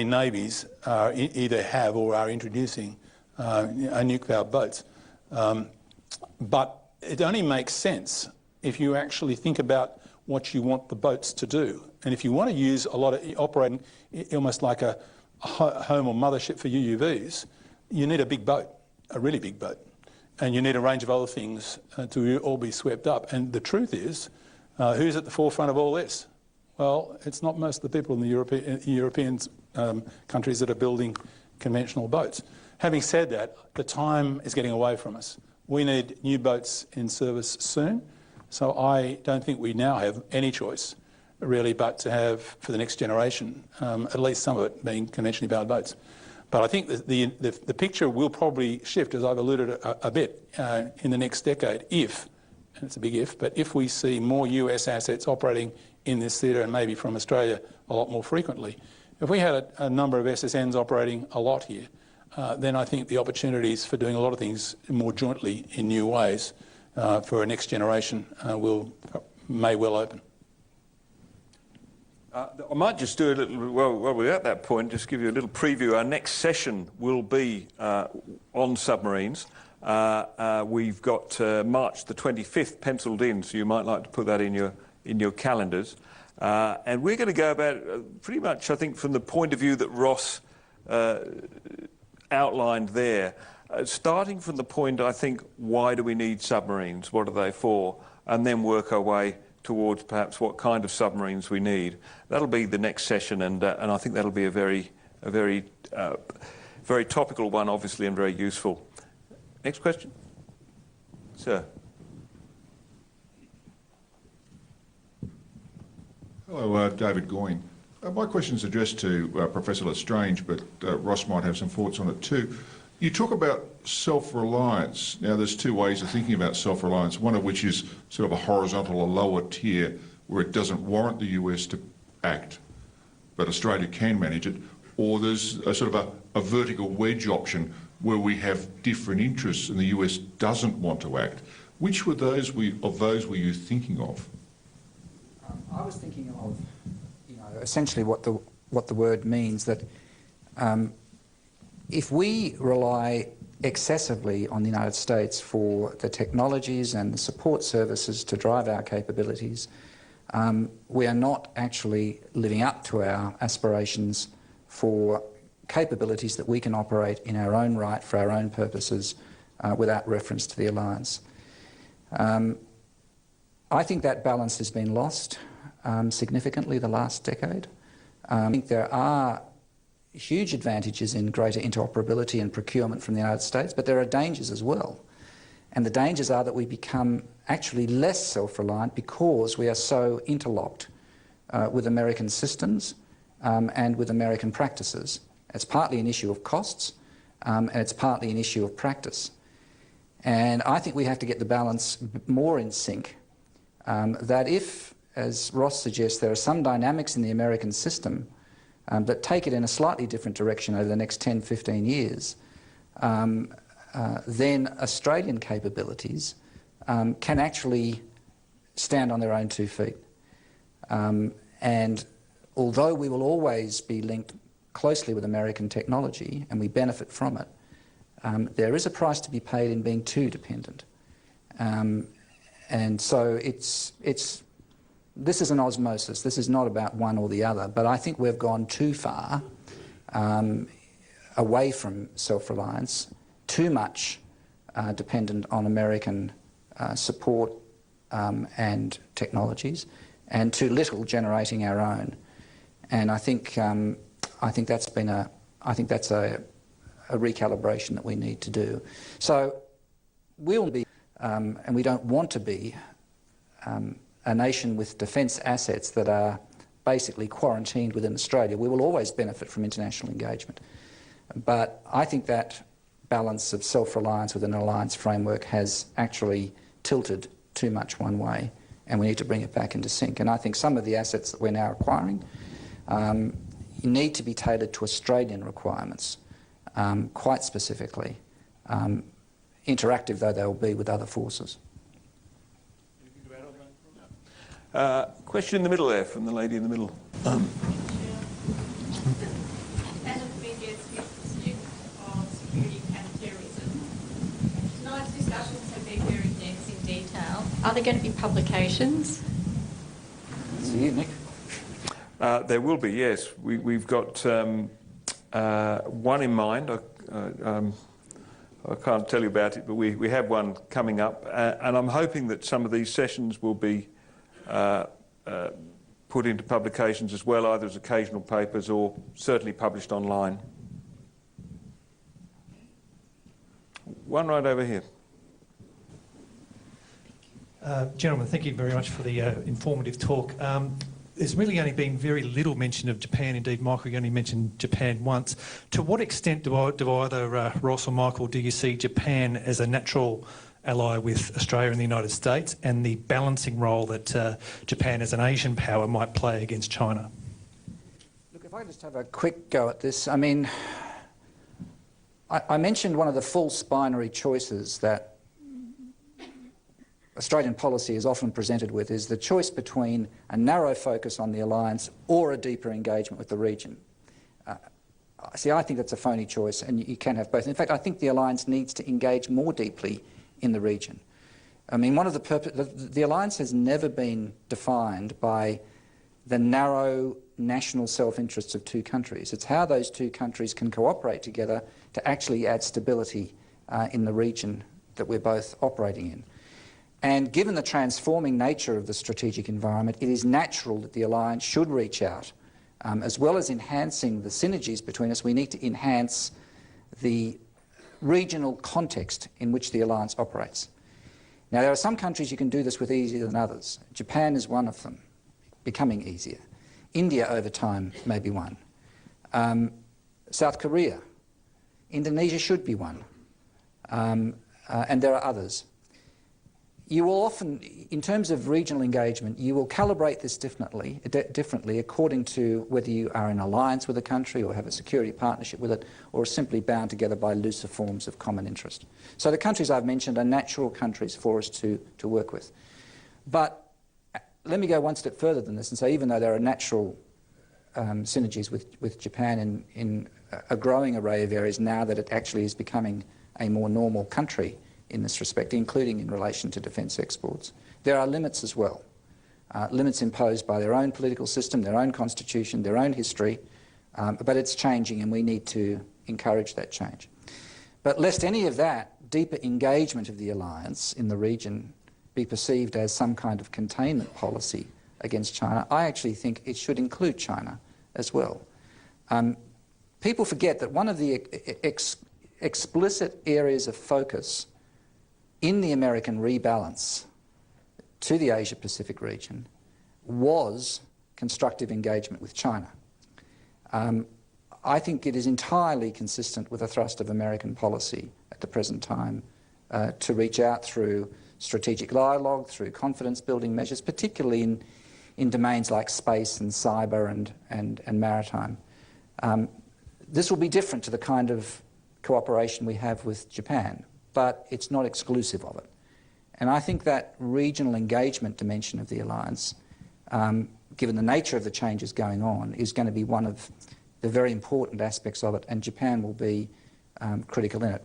navies either have or are introducing nuke-powered boats. But it only makes sense if you actually think about what you want the boats to do. And if you want to use a lot of operating almost like a home or mothership for UUVs, you need a big boat, a really big boat. And you need a range of other things to all be swept up. And the truth is, who's at the forefront of all this? Well, it's not most of the people in the European countries that are building conventional boats. Having said that, the time is getting away from us. We need new boats in service soon. So I don't think we now have any choice, really, but to have, for the next generation, at least some of it being conventionally powered boats. But I think the picture will probably shift, as I've alluded a bit, in the next decade, if, and it's a big if, but if we see more US assets operating in this theatre and maybe from Australia a lot more frequently. If we had a number of SSNs operating a lot here, then I think the opportunities for doing a lot of things more jointly in new ways for a next generation may well open. I might just do a little, while we're at that point, just give you a little preview. Our next session will be on submarines. We've got March the 25th penciled in, so you might like to put that in your calendars. And we're going to go about pretty much, I think, from the point of view that Ross outlined there, starting from the point, I think, why do we need submarines? What are they for? And then work our way towards perhaps what kind of submarines we need. That'll be the next session, and I think that'll be a very topical one, obviously, and very useful. Next question, sir. Hello, David Goyne. My question is addressed to Professor Lestrange, but Ross might have some thoughts on it too. You talk about self-reliance. Now, there's two ways of thinking about self-reliance, one of which is sort of a horizontal or lower tier where it doesn't warrant the US to act, but Australia can manage it, or there's a sort of a vertical wedge option where we have different interests and the US doesn't want to act. Which of those were you thinking of? I was thinking of, essentially what the word means, that if we rely excessively on the United States for the technologies and the support services to drive our capabilities, we are not actually living up to our aspirations for capabilities that we can operate in our own right for our own purposes without reference to the alliance. I think that balance has been lost significantly the last decade. I think there are huge advantages in greater interoperability and procurement from the United States, but there are dangers as well. And the dangers are that we become actually less self-reliant because we are so interlocked with American systems and with American practices. It's partly an issue of costs and it's partly an issue of practice. And I think we have to get the balance more in sync. That if, as Ross suggests, there are some dynamics in the American system that take it in a slightly different direction over the next 10, 15 years, then Australian capabilities can actually stand on their own 2 feet. And although we will always be linked closely with American technology and we benefit from it, there is a price to be paid in being too dependent. And so this is an osmosis. This is not about one or the other, but I think we've gone too far away from self-reliance, too much dependent on American support and technologies, and too little generating our own. And I think that's a recalibration that we need to do. So we'll be, and we don't want to be, a nation with defence assets that are basically quarantined within Australia. We will always benefit from international engagement. But I think that balance of self-reliance within an alliance framework has actually tilted too much one way, and we need to bring it back into sync. And I think some of the assets that we're now acquiring need to be tailored to Australian requirements, quite specifically, interactive though they will be with other forces. Question in the middle there, from the lady in the middle. As a previous student of security and counter-terrorism, tonight's discussions have been very dense in detail. Are there going to be publications? That's you, Nick. There will be, yes. We've got one in mind. I can't tell you about it, but we have one coming up, and I'm hoping that some of these sessions will be put into publications as well, either as occasional papers or certainly published online. One right over here. Gentlemen, thank you very much for the informative talk. There's really only been very little mention of Japan. Indeed, Michael, you only mentioned Japan once. To what extent do either Ross or Michael, do you see Japan as a natural ally with Australia and the United States, and the balancing role that Japan as an Asian power might play against China? Look, if I just have a quick go at this, I mean, I mentioned one of the false binary choices that Australian policy is often presented with is the choice between a narrow focus on the alliance or a deeper engagement with the region. See, I think that's a phony choice, and you can have both. In fact, I think the alliance needs to engage more deeply in the region. I mean, one of the alliance has never been defined by the narrow national self-interests of two countries. It's how those two countries can cooperate together to actually add stability in the region that we're both operating in. And given the transforming nature of the strategic environment, it is natural that the alliance should reach out. As well as enhancing the synergies between us, we need to enhance the regional context in which the alliance operates. Now, there are some countries you can do this with easier than others. Japan is one of them, becoming easier. India over time may be one. South Korea. Indonesia should be one. And there are others. You will often, in terms of regional engagement, you will calibrate this differently according to whether you are in alliance with a country or have a security partnership with it, or are simply bound together by looser forms of common interest. So the countries I've mentioned are natural countries for us to work with. But let me go one step further than this and say, even though there are natural synergies with Japan in a growing array of areas now that it actually is becoming a more normal country in this respect, including in relation to defence exports, there are limits as well. Limits imposed by their own political system, their own constitution, their own history, but it's changing and we need to encourage that change. But lest any of that deeper engagement of the alliance in the region be perceived as some kind of containment policy against China, I actually think it should include China as well. People forget that one of the explicit areas of focus in the American rebalance to the Asia-Pacific region was constructive engagement with China. I think it is entirely consistent with the thrust of American policy at the present time to reach out through strategic dialogue, through confidence-building measures, particularly in domains like space and cyber and maritime. This will be different to the kind of cooperation we have with Japan, but it's not exclusive of it. And I think that regional engagement dimension of the alliance, given the nature of the changes going on, is going to be one of the very important aspects of it, and Japan will be critical in it.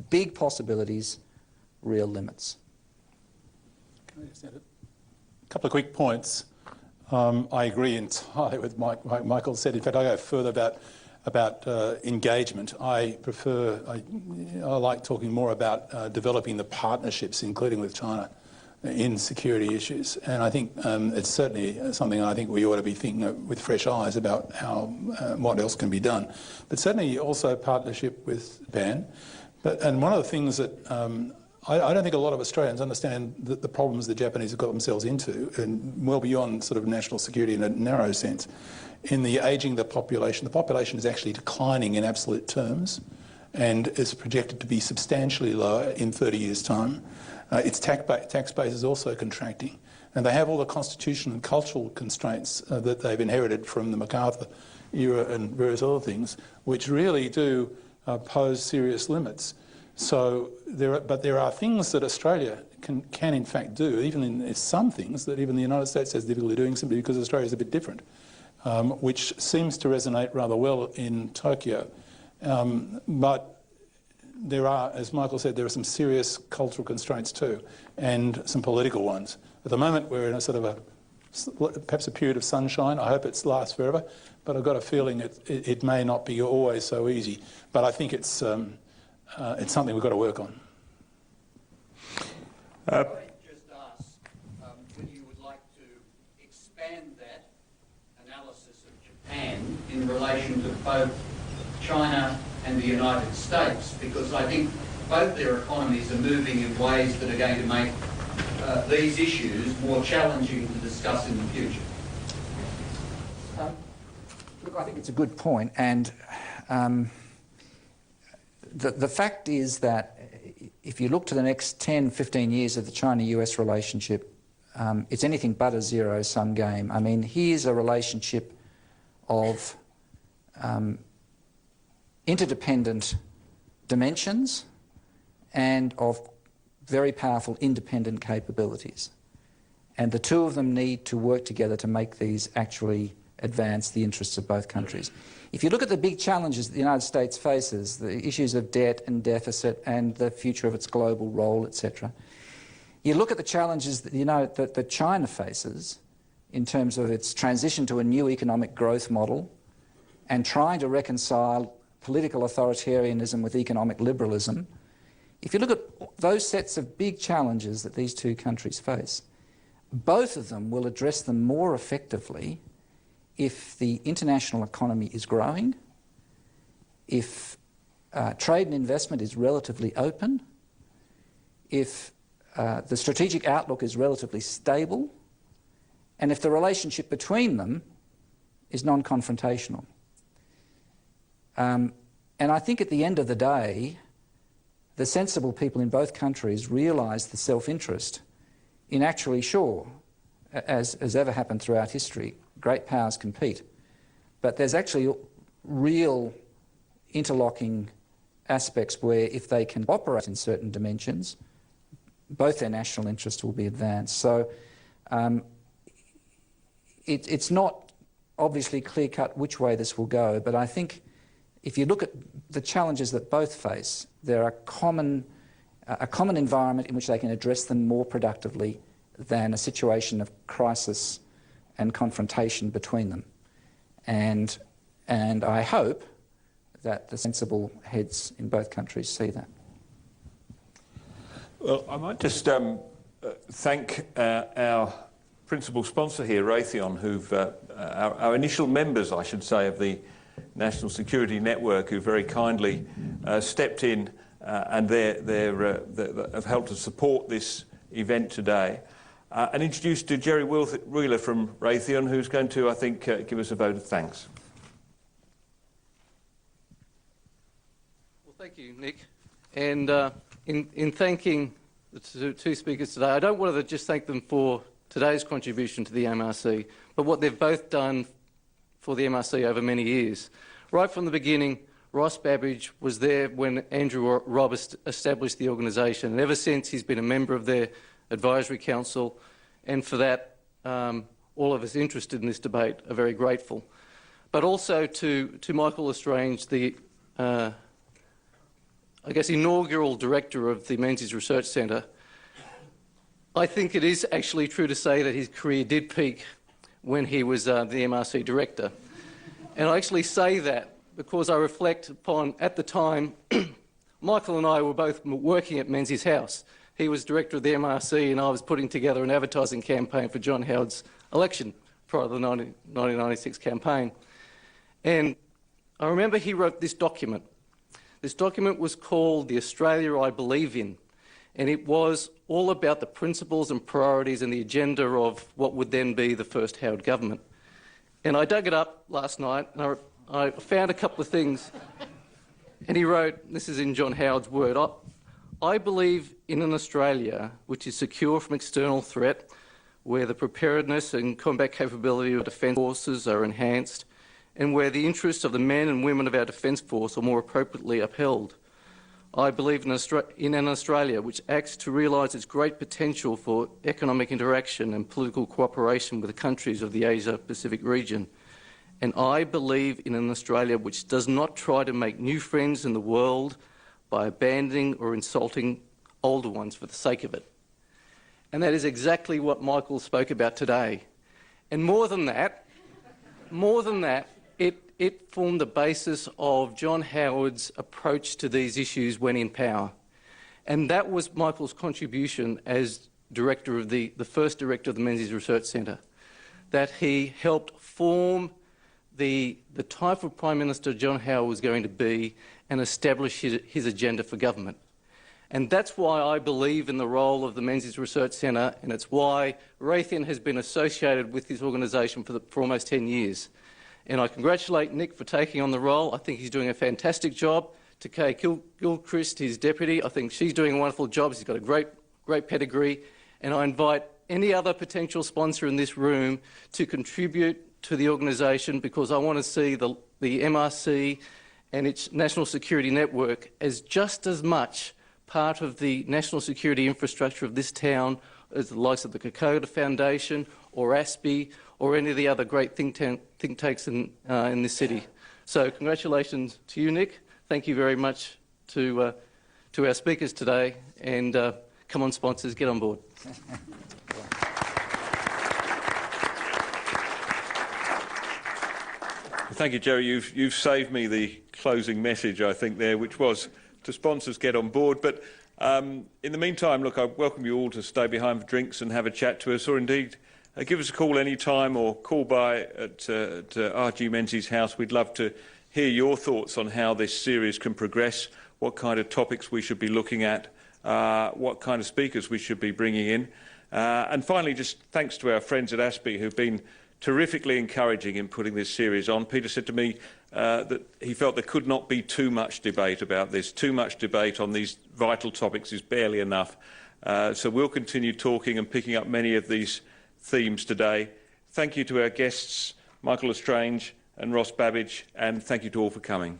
Big possibilities, real limits. Can I just add a couple of quick points? I agree entirely with what Michael said. In fact, I go further about engagement. I like talking more about developing the partnerships, including with China, in security issues. And I think it's certainly something I think we ought to be thinking with fresh eyes about how what else can be done. But certainly also partnership with Japan. And one of the things that I don't think a lot of Australians understand the problems the Japanese have got themselves into, and well beyond sort of national security in a narrow sense. In the ageing of the population is actually declining in absolute terms and is projected to be substantially lower in 30 years' time. Its tax base is also contracting, and they have all the constitutional and cultural constraints that they've inherited from the MacArthur era and various other things, which really do pose serious limits. So there are things that Australia can in fact do, even in some things that even the United States has difficulty doing, simply because Australia is a bit different, which seems to resonate rather well in Tokyo. But there are, as Michael said, there are some serious cultural constraints too, and some political ones. At the moment, we're in a sort of perhaps a period of sunshine. I hope it lasts forever, but I've got a feeling it may not be always so easy. But I think it's something we've got to work on. I just ask whether you would like to expand that analysis of Japan in relation to both China and the United States, because I think both their economies are moving in ways that are going to make these issues more challenging to discuss in the future. Look, I think it's a good point, and the fact is that if you look to the next 10, 15 years of the China-US relationship, it's anything but a zero-sum game. I mean, here's a relationship of interdependent dimensions and of very powerful independent capabilities. And the two of them need to work together to make these actually advance the interests of both countries. If you look at the big challenges that the United States faces, the issues of debt and deficit and the future of its global role, etc., you look at the challenges that, that China faces in terms of its transition to a new economic growth model and trying to reconcile political authoritarianism with economic liberalism. If you look at those sets of big challenges that these two countries face, both of them will address them more effectively if the international economy is growing, if trade and investment is relatively open, if the strategic outlook is relatively stable, and if the relationship between them is non-confrontational. And I think at the end of the day, the sensible people in both countries realise the self-interest in actually, sure, as ever happened throughout history, great powers compete, but there's actually real interlocking aspects where if they can operate in certain dimensions, both their national interests will be advanced. So it's not obviously clear-cut which way this will go, but I think if you look at the challenges that both face, there are a common environment in which they can address them more productively than a situation of crisis and confrontation between them. And I hope that the sensible heads in both countries see that. Well, I might just thank our principal sponsor here, Raytheon, who've our initial members, I should say, of the National Security Network, who very kindly stepped in and have helped to support this event today. And introduce to Jerry Wheeler from Raytheon, who's going to, I think, give us a vote of thanks. Well, thank you, Nick. And in thanking the two speakers today, I don't want to just thank them for today's contribution to the MRC, but what they've both done for the MRC over many years. Right from the beginning, Ross Babbage was there when Andrew Robb established the organisation, and ever since he's been a member of their advisory council, and for that all of us interested in this debate are very grateful. But also to Michael L'Estrange, the I guess inaugural director of the Menzies Research Centre. I think it is actually true to say that his career did peak when he was the MRC director. And I actually say that because I reflect upon, at the time, Michael and I were both working at Menzies House. He was director of the MRC and I was putting together an advertising campaign for John Howard's election prior to the 1996 campaign. And I remember he wrote this document. This document was called The Australia I Believe In, and it was all about the principles and priorities and the agenda of what would then be the first Howard government. And I dug it up last night and I found a couple of things. And he wrote, this is in John Howard's word, I believe in an Australia which is secure from external threat, where the preparedness and combat capability of defence forces are enhanced, and where the interests of the men and women of our Defence Force are more appropriately upheld. I believe in an Australia which acts to realise its great potential for economic interaction and political cooperation with the countries of the Asia-Pacific region. And I believe in an Australia which does not try to make new friends in the world by abandoning or insulting older ones for the sake of it. And that is exactly what Michael spoke about today. And more than that, it formed the basis of John Howard's approach to these issues when in power. And that was Michael's contribution as director of the first director of the Menzies Research Centre, that he helped form the type of Prime Minister John Howard was going to be and establish his agenda for government. And that's why I believe in the role of the Menzies Research Centre, and it's why Raytheon has been associated with this organisation for almost 10 years. And I congratulate Nick for taking on the role. I think he's doing a fantastic job. To Kay Gilchrist, his deputy, I think she's doing a wonderful job. She's got a great pedigree. And I invite any other potential sponsor in this room to contribute to the organisation, because I want to see the MRC and its national security network as just as much part of the national security infrastructure of this town as the likes of the Kokoda Foundation or ASPI or any of the other great think tanks in this city. So congratulations to you, Nick. Thank you very much to our speakers today, and come on, sponsors, get on board. Thank you, Jerry. You've saved me the closing message, I think, there, which was to sponsors get on board. But in the meantime, look, I welcome you all to stay behind for drinks and have a chat to us, or indeed give us a call any time or call by at RG Menzies House. We'd love to hear your thoughts on how this series can progress, what kind of topics we should be looking at, what kind of speakers we should be bringing in. And finally, just thanks to our friends at ASPI who've been terrifically encouraging in putting this series on. Peter said to me that he felt there could not be too much debate about this. Too much debate on these vital topics is barely enough. So we'll continue talking and picking up many of these themes today. Thank you to our guests, Michael L'Estrange and Ross Babbage, and thank you to all for coming.